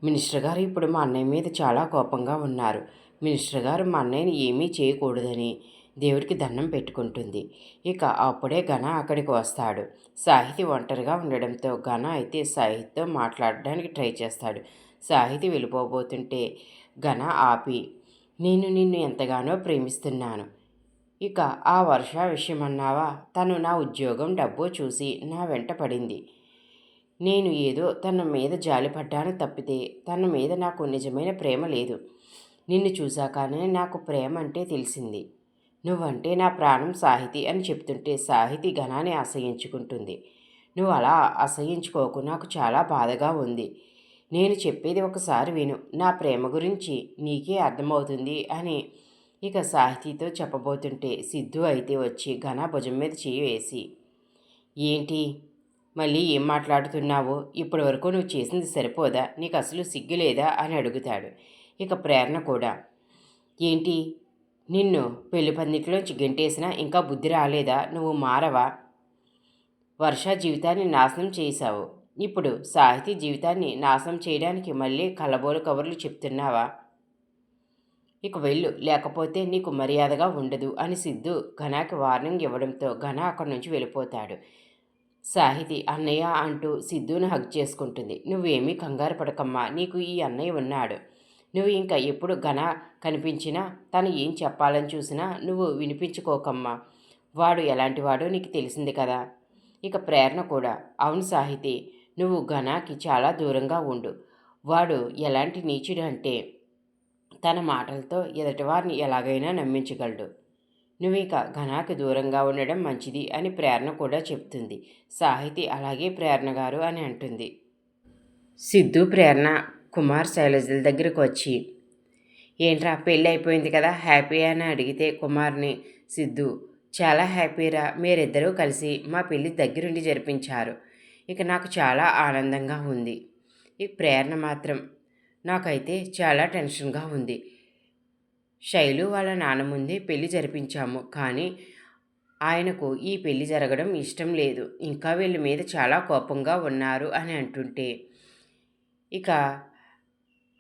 Minister గారు ఇప్పుడు మా అన్నయ్య మీద చాలా కోపంగా ఉన్నారు. మినిస్టర్ గారు మా అన్నయ్యని ఏమీ చేయకూడదని దేవుడికి దండం పెట్టుకుంటుంది. ఇక అప్పుడే ఘన అక్కడికి వస్తాడు. సాహితి ఒంటరిగా ఉండడంతో ఘన అయితే సాహితితో మాట్లాడడానికి ట్రై చేస్తాడు. సాహితి వెళ్ళిపోబోతుంటే ఘన ఆపి, నేను నిన్ను ఎంతగానో ప్రేమిస్తున్నాను. ఇక ఆ వర్ష విషయమన్నావా, తను నా ఉద్యోగం డబ్బు చూసి నా వెంట పడింది. నేను ఏదో తన మీద జాలిపడ్డాను తప్పితే తన మీద నాకు నిజమైన ప్రేమ లేదు. నిన్ను చూశాకనే నాకు ప్రేమ అంటే తెలిసింది. నువ్వంటే నా ప్రాణం సాహితి అని చెప్తుంటే సాహితి ఘనాన్ని అసహ్యించుకుంటుంది. నువ్వు అలా అసహ్యించుకోకు, నాకు చాలా బాధగా ఉంది. నేను చెప్పేది ఒకసారి విను, నా ప్రేమ గురించి నీకే అర్థమవుతుంది అని ఇక సాహితీతో చెప్పబోతుంటే సిద్ధు అయితే వచ్చి ఘన భుజం మీద చేయి వేసి, ఏంటి మళ్ళీ ఏం మాట్లాడుతున్నావో, ఇప్పటి వరకు నువ్వు చేసింది సరిపోదా, నీకు అసలు సిగ్గు లేదా అని అడుగుతాడు. ఇక ప్రేరణ కూడా, ఏంటి నిన్ను పెళ్లి పందిట్లోంచి గెంటేసినా ఇంకా బుద్ధి రాలేదా, నువ్వు మారవా, వర్ష జీవితాన్ని నాశనం చేశావు, ఇప్పుడు సాహితీ జీవితాన్ని నాశనం చేయడానికి మళ్ళీ కలబోలు కబుర్లు చెప్తున్నావా, ఇక వెళ్ళు, లేకపోతే నీకు మర్యాదగా ఉండదు అని సిద్ధు ఘనాకి వార్నింగ్ ఇవ్వడంతో ఘన అక్కడి నుంచి వెళ్ళిపోతాడు. సాహితి అన్నయ్య అంటూ సిద్ధును హగ్ చేసుకుంటుంది. నువ్వేమీ కంగారు పడకమ్మా, నీకు ఈ అన్నయ్య ఉన్నాడు. నువ్వు ఇంకా ఎప్పుడు ఘన కనిపించినా తను ఏం చెప్పాలని చూసినా నువ్వు వినిపించుకోకమ్మా, వాడు ఎలాంటివాడో నీకు తెలిసింది కదా. ఇక ప్రేరణ కూడా, అవును సాహితి, నువ్వు ఘనాకి చాలా దూరంగా ఉండు. వాడు ఎలాంటి నీచుడు అంటే తన మాటలతో ఎదుటివారిని ఎలాగైనా నమ్మించగలడు. నువ్వు ఇక ఘనాకి దూరంగా ఉండడం మంచిది అని ప్రేరణ కూడా చెప్తుంది. సాహితి అలాగే ప్రేరణ గారు అని అంటుంది. సిద్ధు ప్రేరణ కుమార్ శైలజల దగ్గరికి వచ్చి, ఏంట్రా పెళ్ళి అయిపోయింది కదా హ్యాపీ అని అడిగితే కుమార్ని సిద్ధు, చాలా హ్యాపీరా, మీరిద్దరూ కలిసి మా పెళ్ళి దగ్గరుండి జరిపించారు. ఇక నాకు చాలా ఆనందంగా ఉంది. ఈ ప్రేరణ మాత్రం, నాకైతే చాలా టెన్షన్గా ఉంది. శైలు వాళ్ళ నాన్న ముందే పెళ్లి జరిపించాము, కానీ ఆయనకు ఈ పెళ్లి జరగడం ఇష్టం లేదు, ఇంకా వీళ్ళ మీద చాలా కోపంగా ఉన్నారు అని అంటుంటే, ఇక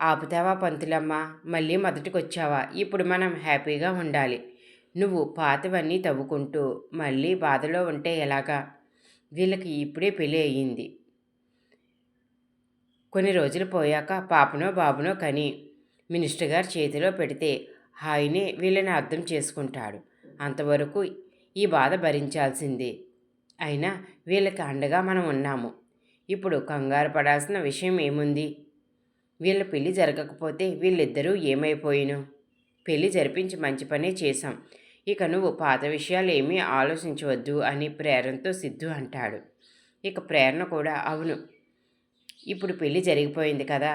ఆపుతావా పంతులమ్మ, మళ్ళీ మొదటికొచ్చావా, ఇప్పుడు మనం హ్యాపీగా ఉండాలి. నువ్వు పాతవన్నీ తవ్వుకుంటూ మళ్ళీ బాధలో ఉంటే ఎలాగా, వీళ్ళకి ఇప్పుడే పెళ్ళి అయ్యింది. కొన్ని రోజులు పోయాక పాపనో బాబునో కని మినిస్టర్ గారి చేతిలో పెడితే ఆయనే వీళ్ళని అర్థం చేసుకుంటాడు. అంతవరకు ఈ బాధ భరించాల్సిందే. అయినా వీళ్ళకి అండగా మనం ఉన్నాము. ఇప్పుడు కంగారు పడాల్సిన విషయం ఏముంది. వీళ్ళ పెళ్ళి జరగకపోతే వీళ్ళిద్దరూ ఏమైపోయిను. పెళ్ళి జరిపించి మంచి పనే చేశాం. ఇక నువ్వు పాత విషయాలు ఏమీ ఆలోచించవద్దు అని ప్రేరణతో సిద్ధు అంటాడు. ఇక ప్రేరణ కూడా, అవును, ఇప్పుడు పెళ్ళి జరిగిపోయింది కదా,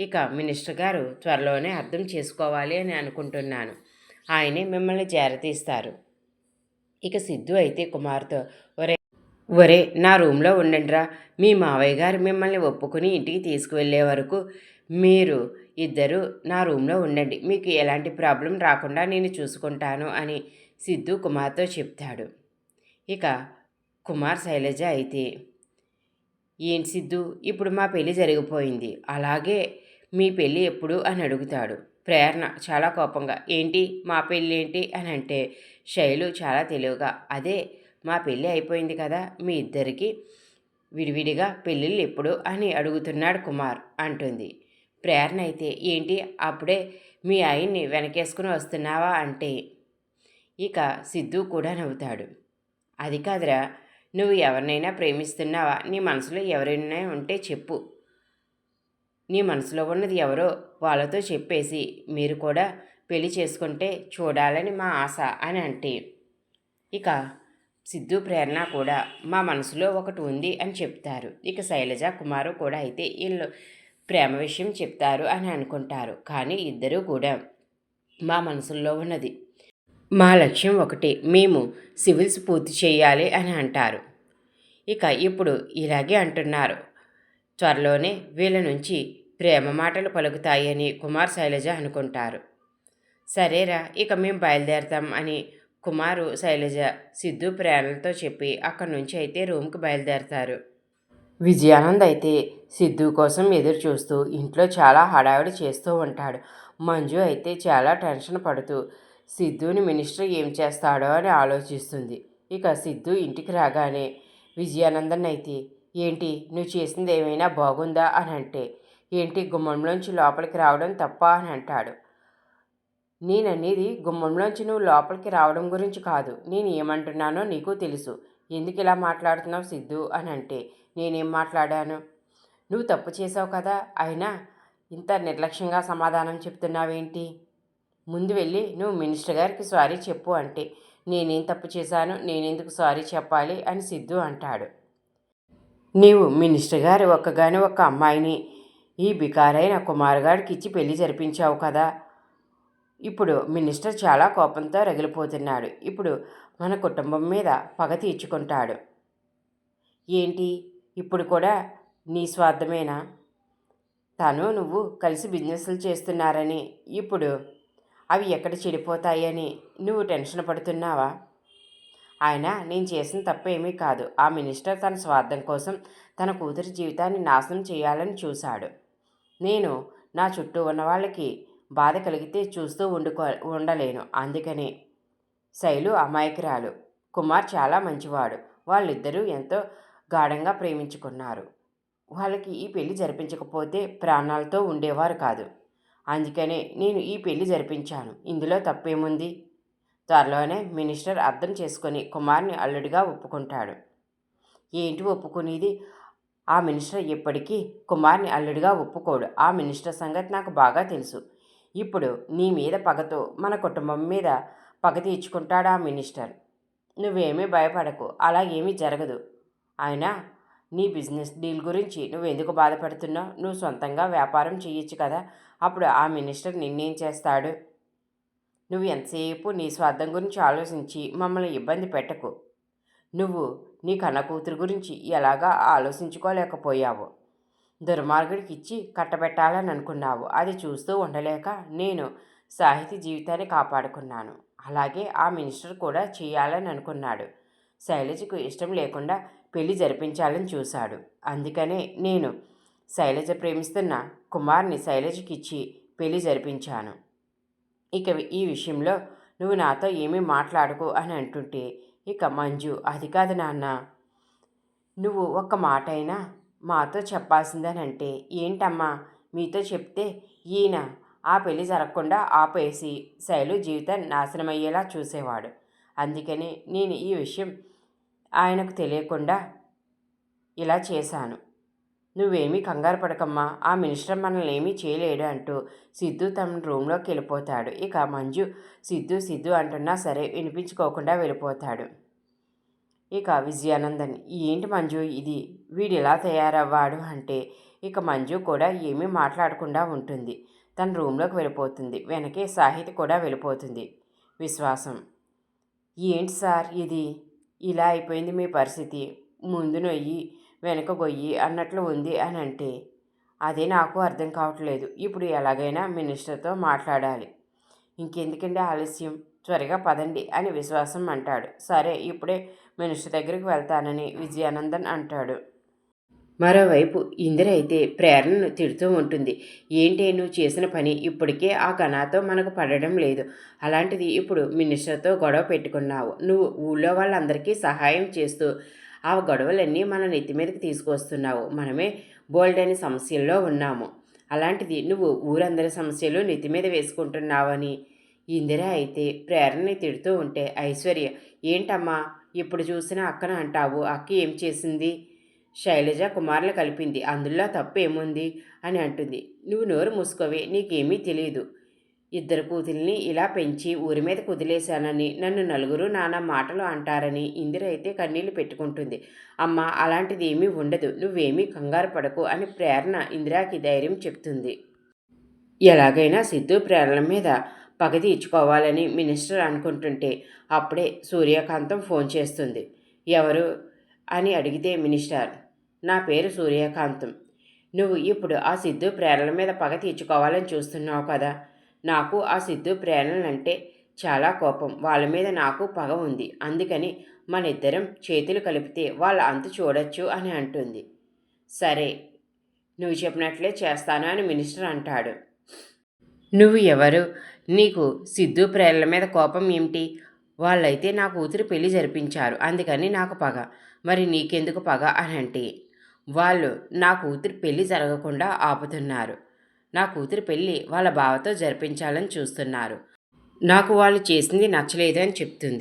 ఇక మినిస్టర్ గారు త్వరలోనే అర్థం చేసుకోవాలి అని అనుకుంటున్నాను. ఆయనే మిమ్మల్ని చేరతీస్తారు. ఇక సిద్ధు అయితే కుమార్తో, ఒరే ఒరే నా రూమ్లో ఉండండిరా, మీ మావయ్య గారు మిమ్మల్ని ఒప్పుకుని ఇంటికి తీసుకువెళ్ళే వరకు మీరు ఇద్దరు నా రూమ్లో ఉండండి, మీకు ఎలాంటి ప్రాబ్లం రాకుండా నేను చూసుకుంటాను అని సిద్ధు కుమార్తో చెప్తాడు. ఇక కుమార్ శైలజ అయితే, ఏంటి సిద్ధు, ఇప్పుడు మా పెళ్ళి జరిగిపోయింది, అలాగే మీ పెళ్ళి ఎప్పుడు అని అడుగుతాడు. ప్రేరణ చాలా కోపంగా, ఏంటి మా పెళ్ళి ఏంటి అని అంటే, శైలు చాలా తెలివిగా, అదే మా పెళ్ళి అయిపోయింది కదా, మీ ఇద్దరికి విడివిడిగా పెళ్ళిళ్ళు ఎప్పుడు అని అడుగుతున్నాడు కుమార్ అంటుంది. ప్రేరణ అయితే, ఏంటి అప్పుడే మీ ఆయన్ని వెనకేసుకుని వస్తున్నావా అంటే, ఇక సిద్ధు కూడా నవ్వుతాడు. అది కాదురా, నువ్వు ఎవరినైనా ప్రేమిస్తున్నావా, నీ మనసులో ఎవరైనా ఉంటే చెప్పు, నీ మనసులో ఉన్నది ఎవరో వాళ్ళతో చెప్పేసి మీరు కూడా పెళ్లి చేసుకుంటే చూడాలని మా ఆశ అని అంటే, ఇక సిద్ధు ప్రేరణ కూడా మా మనసులో ఒకటి ఉంది అని చెప్తారు. ఇక శైలజ కుమారు కూడా అయితే వీళ్ళు ప్రేమ విషయం చెప్తారు అని అనుకుంటారు. కానీ ఇద్దరూ కూడా మా మనసుల్లో ఉన్నది, మా లక్ష్యం ఒకటి, మేము సివిల్స్ పూర్తి చేయాలి అని అంటారు. ఇక ఇప్పుడు ఇలాగే అంటున్నారు, త్వరలోనే వీళ్ళ నుంచి ప్రేమ మాటలు పలుకుతాయని కుమార్ శైలజ అనుకుంటారు. సరేరా, ఇక మేము బయలుదేరతాం అని కుమారు శైలజ సిద్ధు ప్రేరణతో చెప్పి అక్కడి నుంచి అయితే రూమ్కి బయలుదేరతారు. విజయానంద్ అయితే సిద్ధు కోసం ఎదురు చూస్తూ ఇంట్లో చాలా హడావిడి చేస్తూ ఉంటాడు. మంజు అయితే చాలా టెన్షన్ పడుతూ సిద్ధుని మినిస్టర్ ఏం చేస్తాడో అని ఆలోచిస్తుంది. ఇక సిద్ధు ఇంటికి రాగానే విజయానందన్ అయితే, ఏంటి నువ్వు చేసింది ఏమైనా బాగుందా అని అంటే, ఏంటి గుమ్మంలోంచి లోపలికి రావడం తప్ప అని అంటాడు. నేననేది గుమ్మంలోంచి నువ్వు లోపలికి రావడం గురించి కాదు, నేను ఏమంటున్నానో నీకు తెలుసు. ఎందుకు ఇలా మాట్లాడుతున్నావు సిద్ధు అని అంటే, నేనేం మాట్లాడాను? నువ్వు తప్పు చేసావు కదా, అయినా ఇంత నిర్లక్ష్యంగా సమాధానం చెప్తున్నావేంటి? ముందు వెళ్ళి నువ్వు మినిస్టర్ గారికి సారీ చెప్పు అంటే, నేనేం తప్పు చేశాను, నేనెందుకు సారీ చెప్పాలి అని సిద్ధు అంటాడు. నీవు మినిస్టర్ గారి ఒక్కగాని ఒక్క అమ్మాయిని ఈ బికారైన కుమారుగాడికి ఇచ్చి పెళ్లి జరిపించావు కదా. ఇప్పుడు మినిస్టర్ చాలా కోపంతో రగిలిపోతున్నాడు. ఇప్పుడు మన కుటుంబం మీద పగ తీర్చుకుంటాడు. ఏంటి ఇప్పుడు కూడా నీ స్వార్థమేనా? నువ్వు కలిసి బిజినెస్లు చేస్తున్నారని, ఇప్పుడు అవి ఎక్కడ చెడిపోతాయని నువ్వు టెన్షన్ పడుతున్నావా? ఆయన నేను చేసిన తప్పేమీ కాదు. ఆ మినిస్టర్ తన స్వార్థం కోసం తన కూతురి జీవితాన్ని నాశనం చేయాలని చూశాడు. నేను నా చుట్టూ ఉన్న వాళ్ళకి బాధ కలిగితే చూస్తూ ఉండలేను. అందుకనే శైలు అమాయకురాలు, కుమార్ చాలా మంచివాడు. వాళ్ళిద్దరూ ఎంతో గాఢంగా ప్రేమించుకున్నారు. వాళ్ళకి ఈ పెళ్లి జరిపించకపోతే ప్రాణాలతో ఉండేవారు కాదు. అందుకనే నేను ఈ పెళ్లి జరిపించాను. ఇందులో తప్పేముంది? త్వరలోనే మినిస్టర్ అర్థం చేసుకొని కుమార్ని అల్లుడిగా ఒప్పుకుంటాడు. ఏంటి ఒప్పుకునేది? ఆ మినిస్టర్ ఎప్పటికీ కుమార్ని అల్లుడిగా ఒప్పుకోడు. ఆ మినిస్టర్ సంగతి నాకు బాగా తెలుసు. ఇప్పుడు నీ మీద పగతో మన కుటుంబం మీద పగ తీర్చుకుంటాడు ఆ మినిస్టర్. నువ్వేమీ భయపడకు, అలా ఏమీ జరగదు. అయినా నీ బిజినెస్ డీల్ గురించి నువ్వెందుకు బాధపడుతున్నావు? నువ్వు సొంతంగా వ్యాపారం చేయొచ్చు కదా. అప్పుడు ఆ మినిస్టర్ నిన్నేం చేస్తాడు? నువ్వు ఎంతసేపు నీ స్వార్థం గురించి ఆలోచించి మమ్మల్ని ఇబ్బంది పెట్టకు. నువ్వు నీ కన్న కూతురు గురించి ఎలాగా ఆలోచించుకోలేకపోయావు. దుర్మార్గుడికి ఇచ్చి కట్టబెట్టాలని అనుకున్నావు. అది చూస్తూ ఉండలేక నేను సాహితీ జీవితాన్ని కాపాడుకున్నాను. అలాగే ఆ మినిస్టర్ కూడా చేయాలని అనుకున్నాడు. శైలజకు ఇష్టం లేకుండా పెళ్లి జరిపించాలని చూశాడు. అందుకనే నేను శైలజ ప్రేమిస్తున్న కుమార్ని శైలజకిచ్చి పెళ్లి జరిపించాను. ఇక ఈ విషయంలో నువ్వు నాతో ఏమీ మాట్లాడుకో అని అంటుంటే, ఇక మంజు, అది కాదు నాన్న, నువ్వు ఒక్క మాట అయినా మాతో చెప్పాల్సిందేనంటే. ఏంటమ్మా, మీతో చెప్తే ఈయన ఆ పెళ్లి జరగకుండా ఆపేసి శైలు జీవితాన్ని నాశనమయ్యేలా చూసేవాడు. అందుకని నేను ఈ విషయం ఆయనకు తెలియకుండా ఇలా చేశాను. నువ్వేమీ కంగారు పడకమ్మా, ఆ మినిస్టర్ మనల్ని ఏమీ చేయలేడు అంటూ సిద్ధు తన రూమ్లోకి వెళ్ళిపోతాడు. ఇక మంజు సిద్ధు సిద్ధు అంటున్నా సరే వినిపించుకోకుండా వెళ్ళిపోతాడు. ఇక విజయానందన్, ఏంటి మంజు ఇది, వీడు ఇలా తయారవ్వాడు అంటే ఇక మంజు కూడా ఏమీ మాట్లాడకుండా ఉంటుంది. తన రూమ్లోకి వెళ్ళిపోతుంది. వెనకే సాహితి కూడా వెళ్ళిపోతుంది. విశ్వాసం, ఏంటి సార్ ఇది, ఇలా అయిపోయింది మీ పరిస్థితి, ముందు నొయ్యి వెనక గొయ్యి అన్నట్లు ఉంది అని అంటే, అదే నాకు అర్థం కావట్లేదు. ఇప్పుడు ఎలాగైనా మినిస్టర్తో మాట్లాడాలి. ఇంకెందుకండి ఆలస్యం, త్వరగా పదండి అని విశ్వాసం అంటాడు. సరే, ఇప్పుడే మినిస్టర్ దగ్గరికి వెళ్తానని విజయానందన్ అంటాడు. మరోవైపు ఇందిర అయితే ప్రేరణను తిడుతూ ఉంటుంది. ఏంటి నువ్వు చేసిన పని, ఇప్పటికే ఆ ఘనాతో మనకు పడడం లేదు, అలాంటిది ఇప్పుడు మినిస్టర్తో గొడవ పెట్టుకున్నావు. నువ్వు ఊళ్ళో వాళ్ళందరికీ సహాయం చేస్తూ ఆ గొడవలన్నీ మన నెత్తి మీదకి తీసుకొస్తున్నావు. మనమే బోల్డని సమస్యల్లో ఉన్నాము, అలాంటిది నువ్వు ఊరందరి సమస్యలు నెత్తి మీద వేసుకుంటున్నావని ఇందిర అయితే ప్రేరణని తిడుతూ ఉంటే, ఐశ్వర్య, ఏంటమ్మా ఇప్పుడు చూసినా అక్కన అంటావు, అక్క ఏం చేసింది? శైలజ కుమారులు కలిపింది, అందులో తప్పు ఏముంది అని అంటుంది. నువ్వు నోరు మూసుకోవే, నీకేమీ తెలియదు. ఇద్దరు కూతుల్ని ఇలా పెంచి ఊరి మీద కుదిలేశానని నన్ను నలుగురు నానా మాటలు అంటారని ఇందిర అయితే కన్నీళ్లు పెట్టుకుంటుంది. అమ్మ, అలాంటిది ఏమీ ఉండదు, నువ్వేమీ కంగారు పడకు అని ప్రేరణ ఇందిరాకి ధైర్యం చెప్తుంది. ఎలాగైనా సిద్ధు ప్రేరణ మీద పగ తీర్చుకోవాలని మినిస్టర్ అనుకుంటుంటే అప్పుడే సూర్యకాంతం ఫోన్ చేస్తుంది. ఎవరు అని అడిగితే మినిస్టర్, నా పేరు సూర్యకాంతం. నువ్వు ఇప్పుడు ఆ సిద్ధు ప్రేరణ మీద పగ తీర్చుకోవాలని చూస్తున్నావు కదా. నాకు ఆ సిద్ధు ప్రేరణలంటే చాలా కోపం. వాళ్ళ మీద నాకు పగ ఉంది. అందుకని మన ఇద్దరం చేతులు కలిపితే వాళ్ళ అంతు చూడొచ్చు అని అంటుంది. సరే, నువ్వు చెప్పినట్లే చేస్తాను అని మినిస్టర్ అంటాడు. నువ్వు ఎవరు? నీకు సిద్ధు ప్రేరల మీద కోపం ఏమిటి? వాళ్ళైతే నా కూతురు పెళ్లి జరిపించారు, అందుకని నాకు పగ. మరి నీకెందుకు పగ అని అంటే, వాళ్ళు నా కూతురు పెళ్లి జరగకుండా ఆపుతున్నారు. నా కూతురు పెళ్లి వాళ్ళ బావతో జరిపించాలని చూస్తున్నారు. నాకు వాళ్ళు చేసింది నచ్చలేదు అని చెప్తుంది.